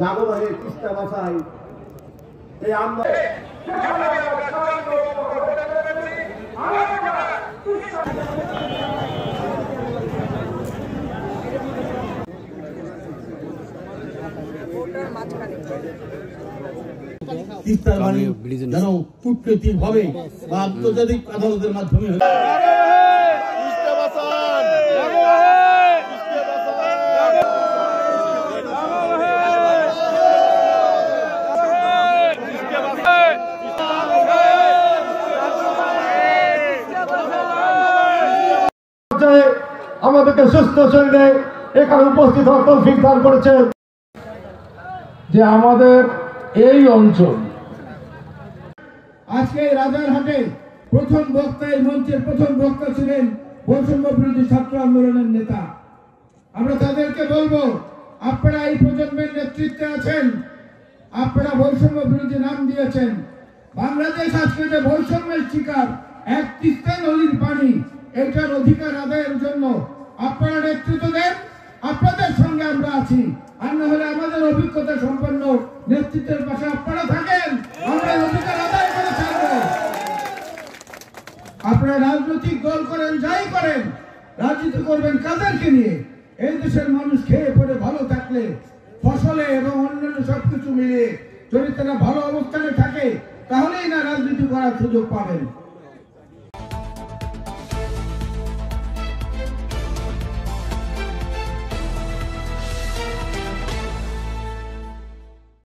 জাগরণের তিস্তা ভাষায় এই আন্দোলন তিস্তার বাণী যেন কূটনৈতিক ভাবে বা আন্তর্জাতিক আদালতের মাধ্যমে আমাদেরকে সুস্থ শরীরে এখানে উপস্থিত হওয়ার তৌফিক দান করেছেন। যে আমাদের এই অঞ্চল আজকে রাজারহাটে প্রথম বক্তা, এই মঞ্চের প্রথম বক্তা ছিলেন বৈষম্য বিরোধী ছাত্র আন্দোলনের নেতা। আমরা তাদেরকে বলবো, আপনারা এই প্রজন্মের নেতৃত্বে আছেন, আপনারা বৈষম্য বিরোধী নাম দিয়েছেন। বাংলাদেশ আজকে যে বৈষম্যের শিকার, এক তিস্তা নদীর পানি, এটার অধিকার আদায়ের জন্য আপনারা নেতৃত্ব দেন। আপনাদের সঙ্গে আমরা আছি, আর না হলে আমাদের অভিজ্ঞতা সম্পন্ন নেতৃত্বের পাশে আপনারা থাকেন, আমরা অধিকার আদায় করে থাকবো। আপনারা রাজনৈতিক দল করেন, যাই করেন, রাজনীতি করবেন কাদেরকে নিয়ে? এই দেশের মানুষ খেয়ে পড়ে ভালো থাকলে, ফসলে এবং অন্যান্য সবকিছু মিলিয়ে যদি তারা ভালো অবস্থানে থাকে, তাহলেই না রাজনীতি করার সুযোগ পাবেন।